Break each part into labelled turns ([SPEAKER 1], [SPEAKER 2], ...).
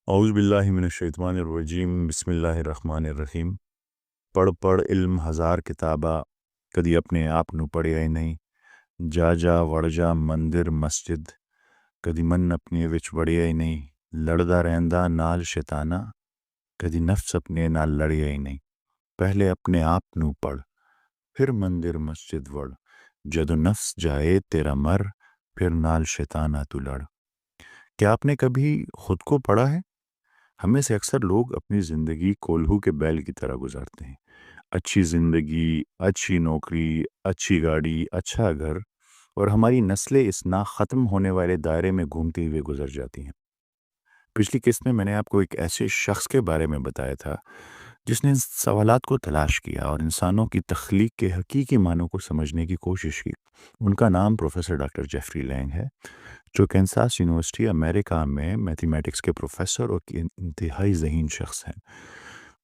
[SPEAKER 1] اعوذ باللہ من الشیطان الرجیم بسم اللہ الرحمن الرحیم۔ پڑھ پڑھ علم ہزار کتابہ، کدی اپنے آپ نو پڑھیا ہی نہیں۔ جا جا وڑ جا مندر مسجد، کدی من اپنے وچ وڑیا ہی نہیں۔ لڑدا رہندا نال شیطانہ، کدی نفس اپنے نال لڑیا ہی نہیں۔ پہلے اپنے آپ نو پڑھ، پھر مندر مسجد وڑ۔ جدو نفس جائے تیرا مر، پھر نال شیطانہ تو لڑ۔ کیا آپ نے کبھی خود کو پڑھا ہے؟ ہم میں سے اکثر لوگ اپنی زندگی کولہو کے بیل کی طرح گزارتے ہیں۔ اچھی زندگی، اچھی نوکری، اچھی گاڑی، اچھا گھر، اور ہماری نسلیں اس نا ختم ہونے والے دائرے میں گھومتے ہوئے گزر جاتی ہیں۔ پچھلی قسط میں نے آپ کو ایک ایسے شخص کے بارے میں بتایا تھا جس نے ان سوالات کو تلاش کیا اور انسانوں کی تخلیق کے حقیقی معنوں کو سمجھنے کی کوشش کی۔ ان کا نام پروفیسر ڈاکٹر جیفری لینگ ہے، جو کینساس یونیورسٹی امریکہ میں میتھمیٹکس کے پروفیسر اور انتہائی ذہین شخص ہیں۔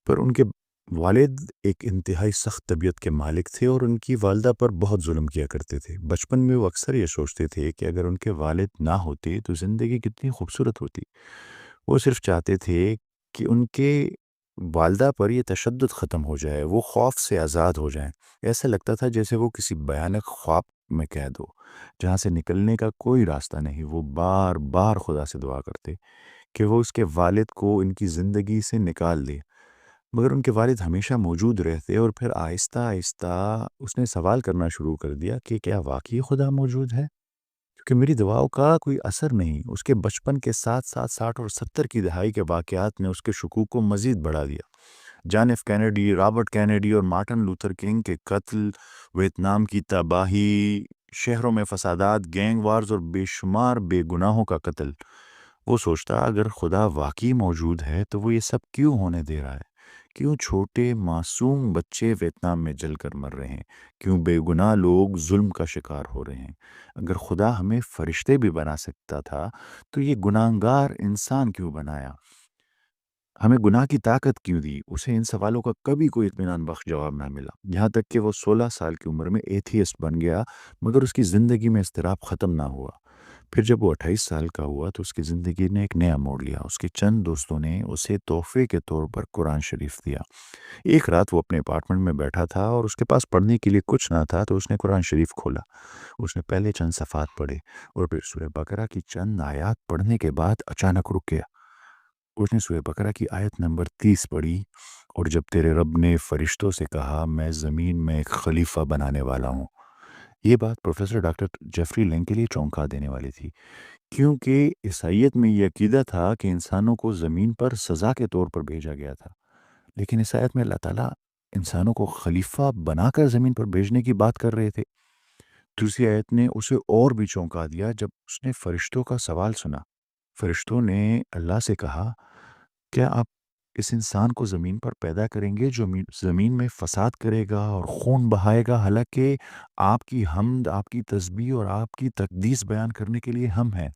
[SPEAKER 1] پر ان کے والد ایک انتہائی سخت طبیعت کے مالک تھے اور ان کی والدہ پر بہت ظلم کیا کرتے تھے۔ بچپن میں وہ اکثر یہ سوچتے تھے کہ اگر ان کے والد نہ ہوتے تو زندگی کتنی خوبصورت ہوتی۔ وہ صرف چاہتے تھے کہ ان کے والدہ پر یہ تشدد ختم ہو جائے، وہ خوف سے آزاد ہو جائیں۔ ایسا لگتا تھا جیسے وہ کسی بھیانک خواب میں قید ہو جہاں سے نکلنے کا کوئی راستہ نہیں۔ وہ بار بار خدا سے دعا کرتے کہ وہ اس کے والد کو ان کی زندگی سے نکال دے، مگر ان کے والد ہمیشہ موجود رہتے۔ اور پھر آہستہ آہستہ اس نے سوال کرنا شروع کر دیا کہ کیا واقعی خدا موجود ہے؟ کیونکہ میری دعاؤں کا کوئی اثر نہیں۔ اس کے بچپن کے ساتھ ساتھ 60 اور 70 کی دہائی کے واقعات نے اس کے شکوک کو مزید بڑھا دیا۔ John F Kennedy, Robert Kennedy اور مارٹن لوتھر کنگ کے قتل، ویتنام کی تباہی، شہروں میں فسادات، گینگ وارز اور بے شمار بے گناہوں کا قتل۔ وہ سوچتا اگر خدا واقعی موجود ہے تو وہ یہ سب کیوں ہونے دے رہا ہے؟ کیوں چھوٹے معصوم بچے ویتنام میں جل کر مر رہے ہیں؟ کیوں بے گناہ لوگ ظلم کا شکار ہو رہے ہیں؟ اگر خدا ہمیں فرشتے بھی بنا سکتا تھا تو یہ گناہگار انسان کیوں بنایا؟ ہمیں گناہ کی طاقت کیوں دی؟ اسے ان سوالوں کا کبھی کوئی اطمینان بخش جواب نہ ملا، یہاں تک کہ وہ 16 سال کی عمر میں ایتھیسٹ بن گیا، مگر اس کی زندگی میں اضطراب ختم نہ ہوا۔ پھر جب وہ 28 سال کا ہوا تو اس کی زندگی نے ایک نیا موڑ لیا۔ اس کے چند دوستوں نے اسے تحفے کے طور پر قرآن شریف دیا۔ ایک رات وہ اپنے اپارٹمنٹ میں بیٹھا تھا اور اس کے پاس پڑھنے کے لیے کچھ نہ تھا، تو اس نے قرآن شریف کھولا۔ اس نے پہلے چند صفحات پڑھے اور پھر سورہ بقرہ کی چند آیات پڑھنے کے بعد اچانک رک گیا۔ اس نے سورہ بقرہ کی آیت نمبر 30 پڑھی، اور جب تیرے رب نے فرشتوں سے کہا میں زمین میں ایک خلیفہ بنانے والا ہوں۔ یہ بات پروفیسر ڈاکٹر جیفری لینگ کے لیے چونکا دینے والی تھی، کیونکہ عیسائیت میں یہ عقیدہ تھا کہ انسانوں کو زمین پر سزا کے طور پر بھیجا گیا تھا، لیکن اس آیت میں اللہ تعالیٰ انسانوں کو خلیفہ بنا کر زمین پر بھیجنے کی بات کر رہے تھے۔ دوسری آیت نے اسے اور بھی چونکا دیا جب اس نے فرشتوں کا سوال سنا۔ فرشتوں نے اللہ سے کہا کیا آپ اس انسان کو زمین پر پیدا کریں گے جو زمین میں فساد کرے گا اور خون بہائے گا، حالانکہ آپ کی حمد، آپ کی تسبیح اور آپ کی تقدیس بیان کرنے کے لیے ہم ہیں؟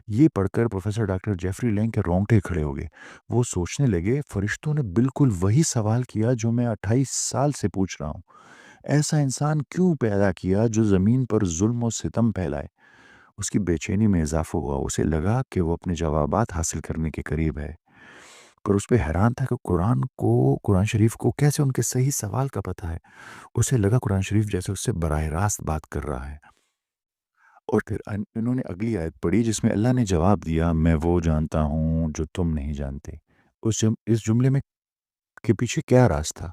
[SPEAKER 1] یہ پڑھ کر پروفیسر ڈاکٹر جیفری لینگ کے رونگٹے کھڑے ہو گئے۔ وہ سوچنے لگے فرشتوں نے بالکل وہی سوال کیا جو میں 28 سال سے پوچھ رہا ہوں۔ ایسا انسان کیوں پیدا کیا جو زمین پر ظلم و ستم پھیلائے؟ اس کی بے چینی میں اضافہ ہوا۔ اسے لگا کہ وہ اپنے جوابات حاصل کرنے کے قریب ہے، پر اس پہ حیران تھا کہ قرآن شریف کو کیسے ان کے صحیح سوال کا پتہ ہے۔ اسے لگا قرآن شریف جیسے اس سے براہ راست بات کر رہا ہے۔ اور پھر انہوں نے اگلی آیت پڑھی جس میں اللہ نے جواب دیا میں وہ جانتا ہوں جو تم نہیں جانتے۔ اس جملے میں کے پیچھے کیا راز تھا؟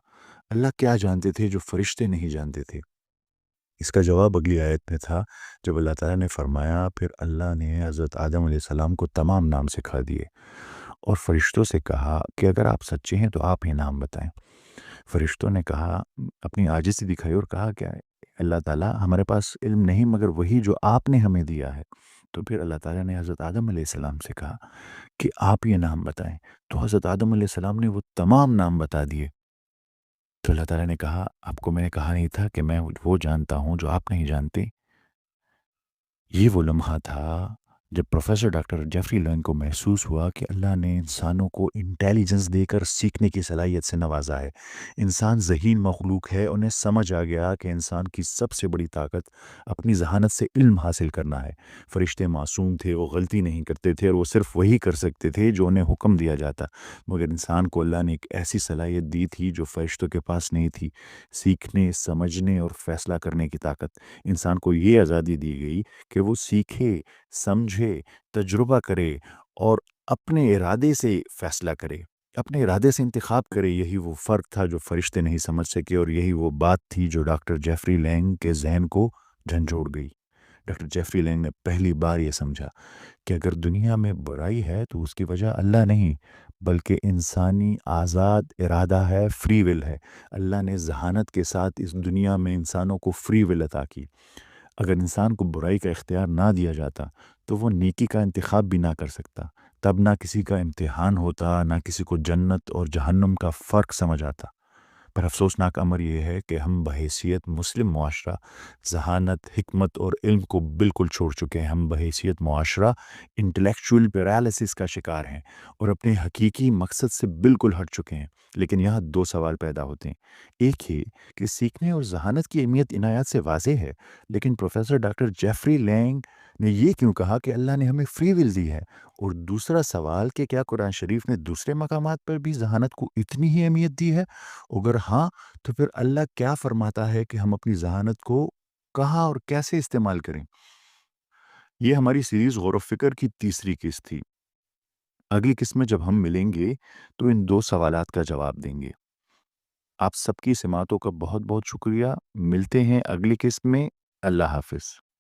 [SPEAKER 1] اللہ کیا جانتے تھے جو فرشتے نہیں جانتے تھے؟ اس کا جواب اگلی آیت میں تھا جب اللہ تعالیٰ نے فرمایا پھر اللہ نے حضرت آدم علیہ السلام کو تمام نام سکھا دیے اور فرشتوں سے کہا کہ اگر آپ سچے ہیں تو آپ ہی نام بتائیں۔ فرشتوں نے کہا، اپنی عاجزی دکھائی اور کہا کہ اللہ تعالیٰ ہمارے پاس علم نہیں مگر وہی جو آپ نے ہمیں دیا ہے۔ تو پھر اللہ تعالیٰ نے حضرت آدم علیہ السلام سے کہا کہ آپ یہ نام بتائیں، تو حضرت آدم علیہ السلام نے وہ تمام نام بتا دیے۔ تو اللہ تعالیٰ نے کہا آپ کو میں نے کہا نہیں تھا کہ میں وہ جانتا ہوں جو آپ نہیں جانتے؟ یہ وہ لمحہ تھا جب پروفیسر ڈاکٹر جیفری لینگ کو محسوس ہوا کہ اللہ نے انسانوں کو انٹیلیجنس دے کر سیکھنے کی صلاحیت سے نوازا ہے، انسان ذہین مخلوق ہے، انہیں سمجھ آ گیا کہ انسان کی سب سے بڑی طاقت اپنی ذہانت سے علم حاصل کرنا ہے۔ فرشتے معصوم تھے، وہ غلطی نہیں کرتے تھے اور وہ صرف وہی کر سکتے تھے جو انہیں حکم دیا جاتا، مگر انسان کو اللہ نے ایک ایسی صلاحیت دی تھی جو فرشتوں کے پاس نہیں تھی، سیکھنے، سمجھنے اور فیصلہ کرنے کی طاقت۔ انسان کو یہ آزادی دی گئی کہ وہ سیکھے، سمجھے، تجربہ کرے اور اپنے ارادے سے فیصلہ کرے، اپنے ارادے سے انتخاب کرے۔ یہی وہ فرق تھا جو فرشتے نہیں سمجھ سکے، اور یہی وہ بات تھی جو ڈاکٹر جیفری لینگ کے ذہن کو جھنجھوڑ گئی۔ ڈاکٹر جیفری لینگ نے پہلی بار یہ سمجھا کہ اگر دنیا میں برائی ہے تو اس کی وجہ اللہ نہیں بلکہ انسانی آزاد ارادہ ہے، فری ول ہے۔ اللہ نے ذہانت کے ساتھ اس دنیا میں انسانوں کو فری ول عطا کی۔ اگر انسان کو برائی کا اختیار نہ دیا جاتا تو وہ نیکی کا انتخاب بھی نہ کر سکتا، تب نہ کسی کا امتحان ہوتا، نہ کسی کو جنت اور جہنم کا فرق سمجھ آتا۔ پر افسوسناک امر یہ ہے کہ ہم بحیثیت مسلم معاشرہ ذہانت، حکمت اور علم کو بالکل چھوڑ چکے ہیں۔ ہم بحیثیت معاشرہ انٹلیکچوئل پیرالسس کا شکار ہیں اور اپنے حقیقی مقصد سے بالکل ہٹ چکے ہیں۔ لیکن یہاں دو سوال پیدا ہوتے ہیں۔ ایک یہ کہ سیکھنے اور ذہانت کی اہمیت ان آیات سے واضح ہے، لیکن پروفیسر ڈاکٹر جیفری لینگ نے یہ کیوں کہا کہ اللہ نے ہمیں فری ول دی ہے؟ اور دوسرا سوال کہ کیا قرآن شریف نے دوسرے مقامات پر بھی ذہانت کو اتنی ہی اہمیت دی ہے؟ اگر ہاں تو پھر اللہ کیا فرماتا ہے کہ ہم اپنی ذہانت کو کہاں اور کیسے استعمال کریں؟ یہ ہماری سیریز غور و فکر کی تیسری قسط تھی۔ اگلی قسط میں جب ہم ملیں گے تو ان دو سوالات کا جواب دیں گے۔ آپ سب کی سماعتوں کا بہت بہت شکریہ۔ ملتے ہیں اگلی قسط میں۔ اللہ حافظ۔